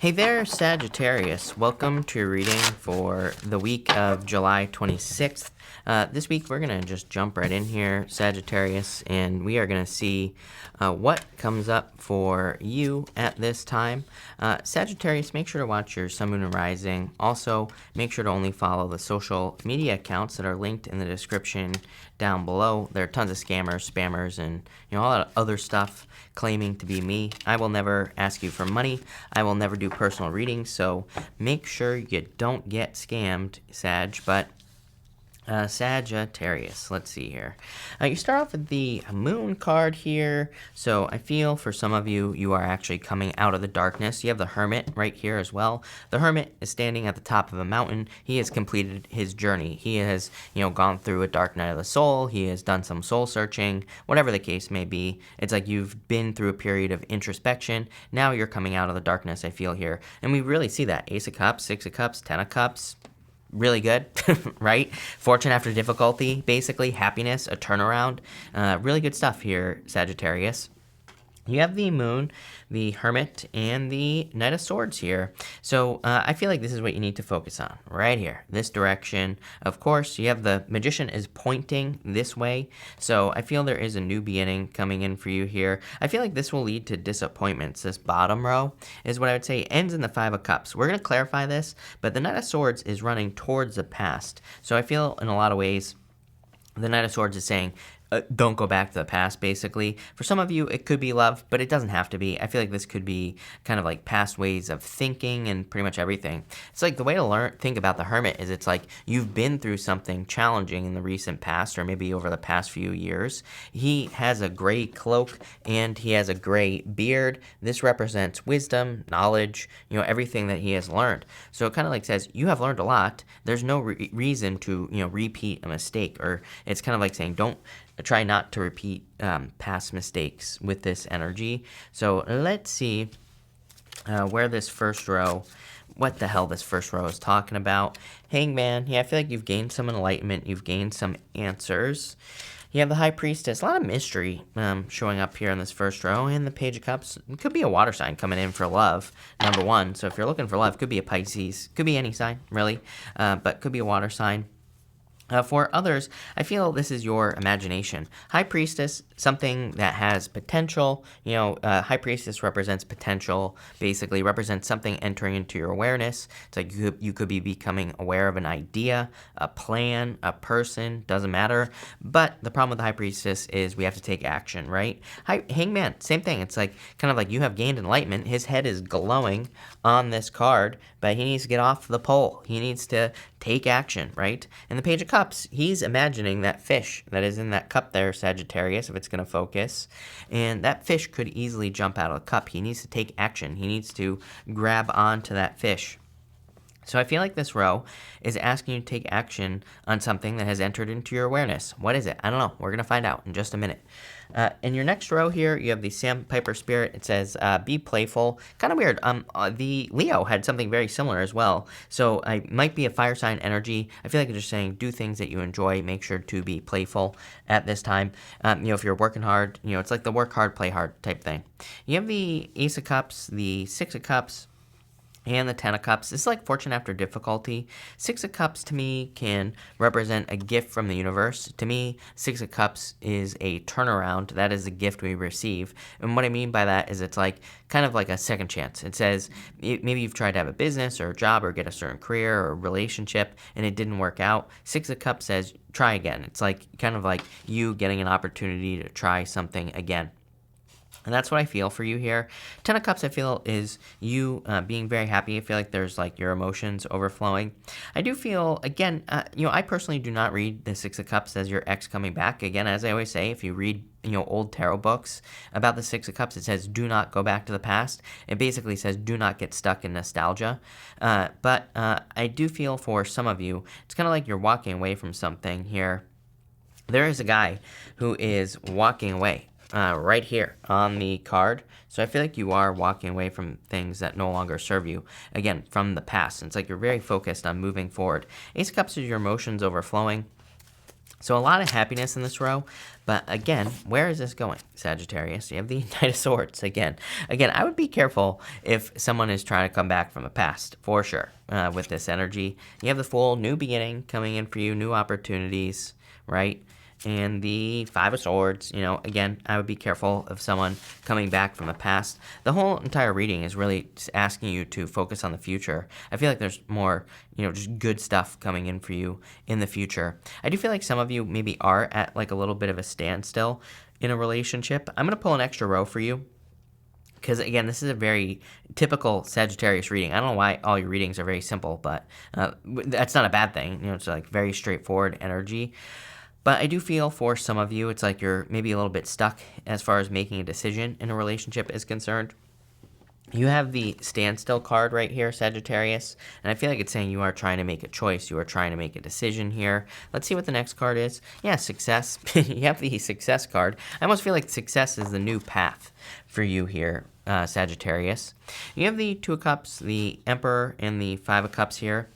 Hey there, Sagittarius. Welcome to your reading for the week of July 26th. This week, we're going to just jump right in here, Sagittarius, and we are going to see what comes up for you at this time. Sagittarius, make sure to watch your Sun, Moon, and Rising. Also, make sure to only follow the social media accounts that are linked in the description down below. There are tons of scammers, spammers, and all that other stuff claiming to be me. I will never ask you for money. I will never do personal readings, so make sure you don't get scammed, Sag. But Sagittarius, let's see here. You start off with the Moon card here. So I feel for some of you, you are actually coming out of the darkness. You have the Hermit right here as well. The Hermit is standing at the top of a mountain. He has completed his journey. He has, gone through a dark night of the soul. He has done some soul searching, whatever the case may be. It's like you've been through a period of introspection. Now you're coming out of the darkness, I feel here. And we really see that. Ace of Cups, Six of Cups, Ten of Cups. Really good, right? Fortune after difficulty, basically. Happiness, a turnaround. Really good stuff here, Sagittarius. You have the Moon, the Hermit, and the Knight of Swords here. So I feel like this is what you need to focus on, right here, this direction. Of course, you have the Magician is pointing this way. So I feel there is a new beginning coming in for you here. I feel like this will lead to disappointments. This bottom row is what I would say ends in the Five of Cups. We're going to clarify this, but the Knight of Swords is running towards the past. So I feel in a lot of ways, the Knight of Swords is saying, don't go back to the past, basically. For some of you, it could be love, but it doesn't have to be. I feel like this could be kind of like past ways of thinking and pretty much everything. It's like the way to think about the Hermit is it's like you've been through something challenging in the recent past or maybe over the past few years. He has a gray cloak and he has a gray beard. This represents wisdom, knowledge, everything that he has learned. So it kind of like says, you have learned a lot. There's no reason to, repeat a mistake, or it's kind of like saying, try not to repeat past mistakes with this energy. So let's see where this first row, what the hell this first row is talking about. Hangman, yeah, I feel like you've gained some enlightenment. You've gained some answers. You have the High Priestess, a lot of mystery showing up here in this first row. And the Page of Cups, it could be a water sign coming in for love, number one. So if you're looking for love, could be a Pisces, could be any sign, really, but could be a water sign. For others, I feel this is your imagination. High Priestess, something that has potential. High Priestess represents potential, basically represents something entering into your awareness. It's like you could be becoming aware of an idea, a plan, a person, doesn't matter. But the problem with the High Priestess is we have to take action, right? Hangman, same thing. It's like kind of like you have gained enlightenment. His head is glowing on this card, but he needs to get off the pole. He needs to take action, right? And the Page of Cups, he's imagining that fish that is in that cup there, Sagittarius, if it's going to focus. And that fish could easily jump out of the cup. He needs to take action. He needs to grab onto that fish. So I feel like this row is asking you to take action on something that has entered into your awareness. What is it? I don't know. We're going to find out in just a minute. In your next row here, you have the Sandpiper Spirit. It says, be playful. Kind of weird. The Leo had something very similar as well. So I might be a fire sign energy. I feel like it's just saying do things that you enjoy. Make sure to be playful at this time. If you're working hard, it's like the work hard, play hard type thing. You have the Ace of Cups, the Six of Cups, and the Ten of Cups. This is like fortune after difficulty. Six of Cups to me can represent a gift from the universe. To me, Six of Cups is a turnaround. That is a gift we receive. And what I mean by that is it's like kind of like a second chance. It says maybe you've tried to have a business or a job or get a certain career or a relationship and it didn't work out. Six of Cups says try again. It's like kind of like you getting an opportunity to try something again. And that's what I feel for you here. Ten of Cups, I feel, is you being very happy. I feel like there's like your emotions overflowing. I do feel, again, I personally do not read the Six of Cups as your ex coming back. Again, as I always say, if you read old tarot books about the Six of Cups, it says do not go back to the past. It basically says do not get stuck in nostalgia. But I do feel for some of you, it's kind of like you're walking away from something here. There is a guy who is walking away. Right here on the card. So I feel like you are walking away from things that no longer serve you, again, from the past. And it's like you're very focused on moving forward. Ace of Cups is your emotions overflowing. So a lot of happiness in this row, but again, where is this going, Sagittarius? You have the Knight of Swords again. Again, I would be careful if someone is trying to come back from the past, for sure, with this energy. You have the Fool, new beginning coming in for you, new opportunities, right? And the Five of Swords, you know, again, I would be careful of someone coming back from the past. The whole entire reading is really just asking you to focus on the future. I feel like there's more, you know, just good stuff coming in for you in the future. I do feel like some of you maybe are at like a little bit of a standstill in a relationship. I'm going to pull an extra row for you, because, again, this is a very typical Sagittarius reading. I don't know why all your readings are very simple, but that's not a bad thing. You know, it's like very straightforward energy. But I do feel for some of you, it's like you're maybe a little bit stuck as far as making a decision in a relationship is concerned. You have the standstill card right here, Sagittarius, and I feel like it's saying you are trying to make a choice. You are trying to make a decision here. Let's see what the next card is. Yeah, success. You have the success card. I almost feel like success is the new path for you here, Sagittarius. You have the Two of Cups, the Emperor, and the Five of Cups here.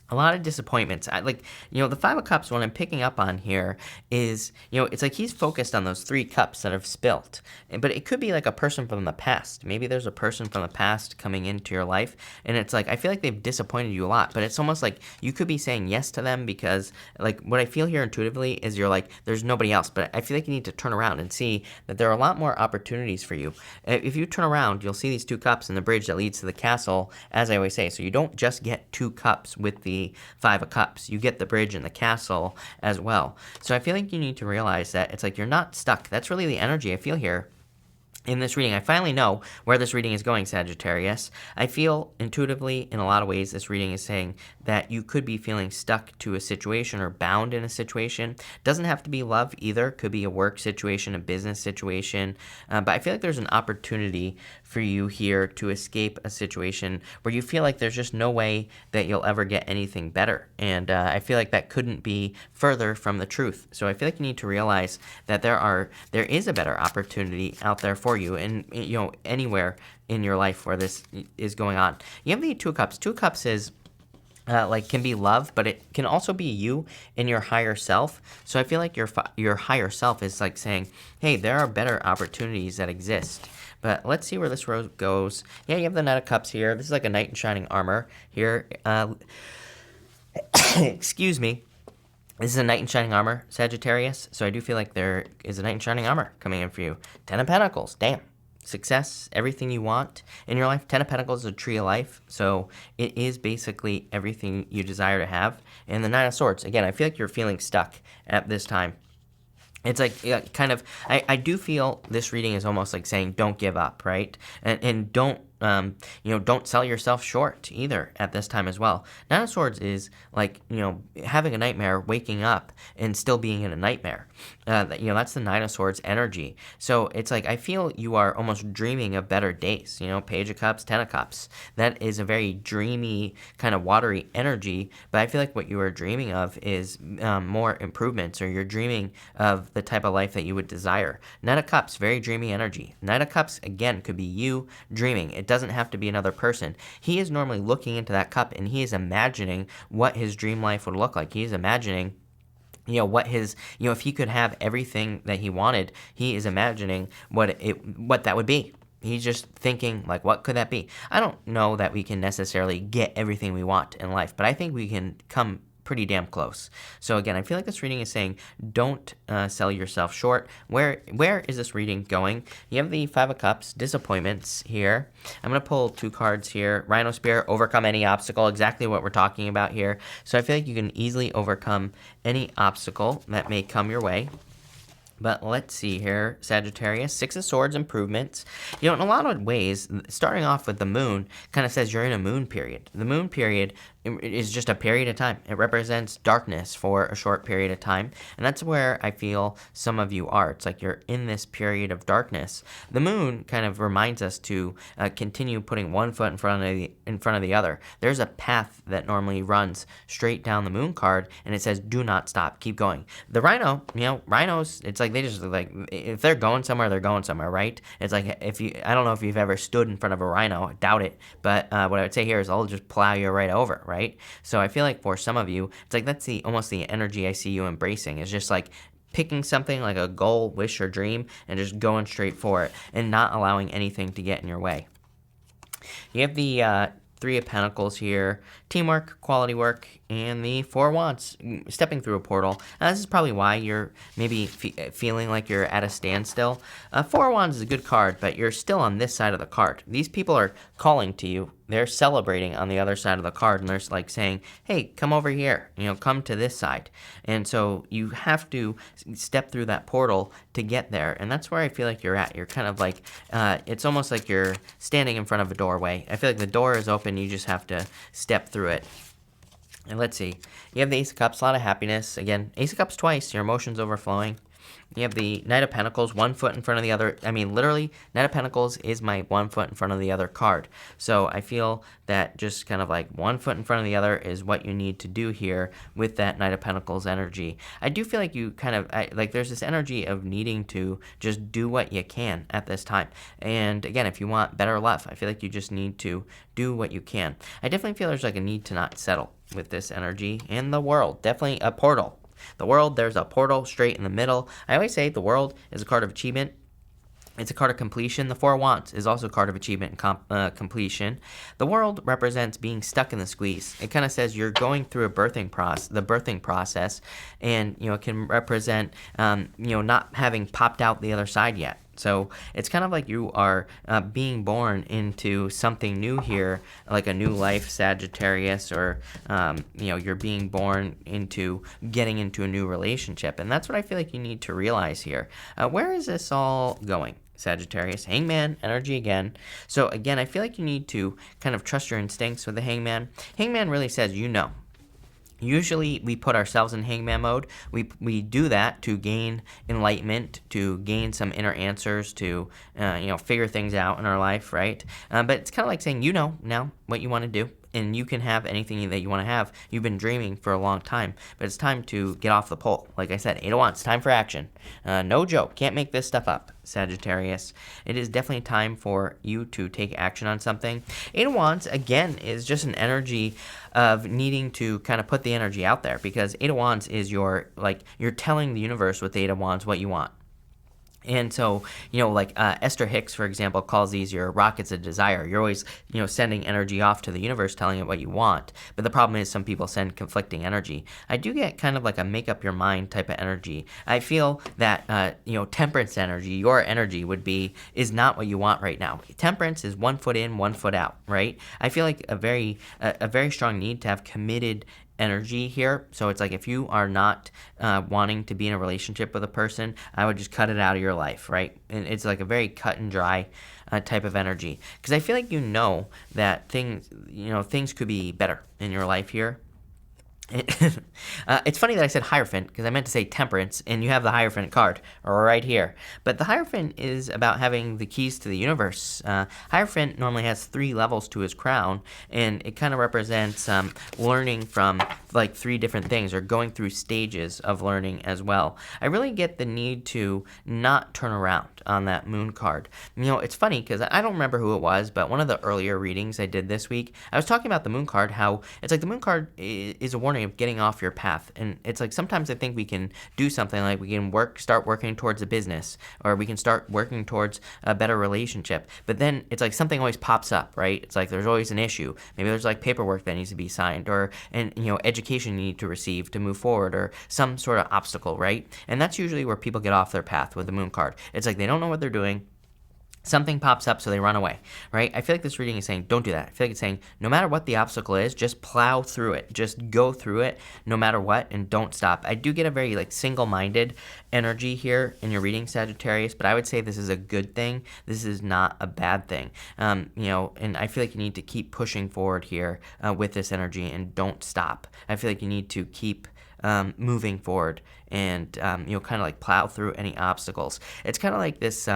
A lot of disappointments. The Five of Cups, what I'm picking up on here is, it's like he's focused on those 3 cups that have spilt. But it could be like a person from the past. Maybe there's a person from the past coming into your life, and it's like, I feel like they've disappointed you a lot. But it's almost like you could be saying yes to them because, like, what I feel here intuitively is you're like, there's nobody else. But I feel like you need to turn around and see that there are a lot more opportunities for you. If you turn around, you'll see these 2 cups and the bridge that leads to the castle, as I always say. So you don't just get 2 cups with the Five of Cups. You get the bridge and the castle as well. So I feel like you need to realize that it's like you're not stuck. That's really the energy I feel here in this reading. I finally know where this reading is going, Sagittarius. I feel intuitively, in a lot of ways, this reading is saying that you could be feeling stuck to a situation or bound in a situation. Doesn't have to be love either. Could be a work situation, a business situation. But I feel like there's an opportunity for you here to escape a situation where you feel like there's just no way that you'll ever get anything better. And I feel like that couldn't be further from the truth. So I feel like you need to realize that there is a better opportunity out there for you, and anywhere in your life where this is going on. You have the Two of Cups. Two of Cups is can be love, but it can also be you and your higher self. So I feel like your higher self is like saying, hey, there are better opportunities that exist. But let's see where this row goes. Yeah, you have the Knight of Cups here. This is like a knight in shining armor here. Excuse me. This is a knight in shining armor, Sagittarius. So I do feel like there is a knight in shining armor coming in for you. 10 of Pentacles. Damn. Success, everything you want in your life. 10 of Pentacles is a tree of life, so it is basically everything you desire to have. And the Nine of Swords, again, I feel like you're feeling stuck at this time. It's like I do feel this reading is almost like saying don't give up, right? And don't don't sell yourself short either at this time as well. Nine of Swords is like, having a nightmare, waking up, and still being in a nightmare. That's the Nine of Swords energy. So it's like I feel you are almost dreaming of better days. Page of Cups, 10 of Cups. That is a very dreamy, kind of watery energy, but I feel like what you are dreaming of is more improvements, or you're dreaming of the type of life that you would desire. Knight of Cups, very dreamy energy. Knight of Cups, again, could be you dreaming. It doesn't have to be another person. He is normally looking into that cup and he is imagining what his dream life would look like. He is imagining what his, if he could have everything that he wanted, he is imagining what that would be. He's just thinking, like, what could that be? I don't know that we can necessarily get everything we want in life, but I think we can come pretty damn close. So again, I feel like this reading is saying don't sell yourself short. Where is this reading going? You have the Five of Cups, disappointments here. I'm going to pull 2 cards here. Rhino Spear, overcome any obstacle, exactly what we're talking about here. So I feel like you can easily overcome any obstacle that may come your way. But let's see here, Sagittarius, 6 of Swords, improvements. In a lot of ways, starting off with the moon kind of says you're in a moon period. The moon period is just a period of time. It represents darkness for a short period of time. And that's where I feel some of you are. It's like you're in this period of darkness. The moon kind of reminds us to continue putting one foot in front of the other. There's a path that normally runs straight down the moon card, and it says do not stop, keep going. The rhino, rhinos, it's like they just if they're going somewhere, they're going somewhere, right? It's like I don't know if you've ever stood in front of a rhino, I doubt it, but what I would say here is they'll just plow you right over, right? right? So I feel like for some of you, it's like that's the almost the energy I see you embracing is just like picking something like a goal, wish, or dream and just going straight for it and not allowing anything to get in your way. You have the Three of Pentacles here, teamwork, quality work, and the Four of Wands, stepping through a portal. This is probably why you're maybe feeling like you're at a standstill. Four of Wands is a good card, but you're still on this side of the card. These people are calling to you. They're celebrating on the other side of the card, and they're like saying, hey, come over here, come to this side. And so you have to step through that portal to get there, and that's where I feel like you're at. You're kind of like, it's almost like you're standing in front of a doorway. I feel like the door is open, you just have to step through it. And let's see, you have the Ace of Cups, a lot of happiness. Again, Ace of Cups twice, your emotions overflowing. You have the Knight of Pentacles, one foot in front of the other. I mean, literally, Knight of Pentacles is my one foot in front of the other card. So I feel that just kind of like one foot in front of the other is what you need to do here with that Knight of Pentacles energy. I do feel like you kind of, like there's this energy of needing to just do what you can at this time. And again, if you want better love, I feel like you just need to do what you can. I definitely feel there's like a need to not settle with this energy. And the World, definitely a portal. The World, there's a portal straight in the middle. I always say the World is a card of achievement. It's a card of completion. The Four of Wands is also a card of achievement and completion. The World represents being stuck in the squeeze. It kind of says you're going through the birthing process, and it can represent not having popped out the other side yet. So it's kind of like you are being born into something new here, like a new life, Sagittarius, or you're being born into getting into a new relationship, and that's what I feel like you need to realize here. Where is this all going? Sagittarius, Hangman energy again. So again, I feel like you need to kind of trust your instincts with the Hangman. Hangman really says Usually we put ourselves in Hangman mode. We do that to gain enlightenment, to gain some inner answers, to figure things out in our life, right? But it's kind of like saying now what you want to do, and you can have anything that you want to have. You've been dreaming for a long time, but it's time to get off the pole. Like I said, 8 of Wands, time for action. No joke, can't make this stuff up, Sagittarius. It is definitely time for you to take action on something. 8 of Wands, again, is just an energy of needing to kind of put the energy out there, because 8 of Wands is you're telling the universe with the 8 of Wands what you want. And so, Esther Hicks, for example, calls these your rockets of desire. You're always, sending energy off to the universe, telling it what you want. But the problem is some people send conflicting energy. I do get kind of like a make up your mind type of energy. I feel that, temperance energy, your energy is not what you want right now. Temperance is 1 foot in, 1 foot out, right? I feel like a very strong need to have committed energy here. So it's like if you are not wanting to be in a relationship with a person, I would just cut it out of your life, right? And it's like a very cut and dry type of energy, because I feel like that things could be better in your life here. It's funny that I said Hierophant, because I meant to say Temperance, and you have the Hierophant card right here. But the Hierophant is about having the keys to the universe. Hierophant normally has 3 levels to his crown, and it kind of represents learning from like 3 different things, or going through stages of learning as well. I really get the need to not turn around on that Moon card. It's funny because I don't remember who it was, but one of the earlier readings I did this week, I was talking about the Moon card, how it's like the Moon card is a warning of getting off your path. And it's like sometimes I think we can do something, like we can start working towards a business, or we can start working towards a better relationship, but then it's like something always pops up, right? It's like there's always an issue. Maybe there's like paperwork that needs to be signed, or education you need to receive to move forward, or some sort of obstacle, right? And that's usually where people get off their path with the Moon card. It's like they don't know what they're doing. Something pops up, so they run away, right? I feel like this reading is saying, don't do that. I feel like it's saying, no matter what the obstacle is, just plow through it. Just go through it no matter what, and don't stop. I do get a very single-minded energy here in your reading, Sagittarius, but I would say this is a good thing. This is not a bad thing. And I feel like you need to keep pushing forward here with this energy, and don't stop. I feel like you need to keep moving forward, and kind of like plow through any obstacles. It's kind of like this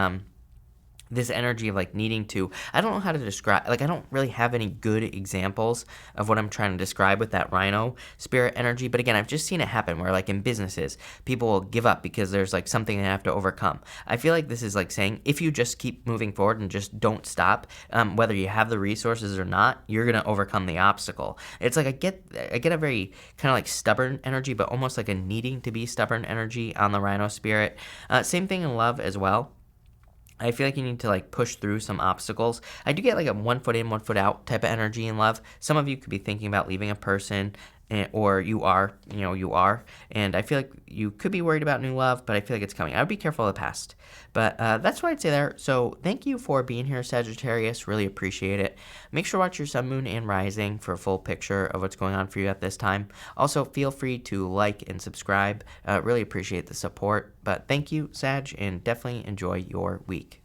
this energy of like needing to, I don't know how to describe, like I don't really have any good examples of what I'm trying to describe with that rhino spirit energy, but again, I've just seen it happen where like in businesses people will give up because there's like something they have to overcome. I feel like this is like saying if you just keep moving forward and just don't stop, whether you have the resources or not, you're gonna overcome the obstacle. It's like I get a very kind of like stubborn energy, but almost like a needing to be stubborn energy on the rhino spirit. Same thing in love as well. I feel like you need to like push through some obstacles. I do get like a 1 foot in, 1 foot out type of energy in love. Some of you could be thinking about leaving a person, or you are, and I feel like you could be worried about new love, but I feel like it's coming. I would be careful of the past, but that's what I'd say there. So thank you for being here, Sagittarius. Really appreciate it. Make sure to watch your sun, moon, and rising for a full picture of what's going on for you at this time. Also, feel free to like and subscribe. Really appreciate the support, but thank you, Sag, and definitely enjoy your week.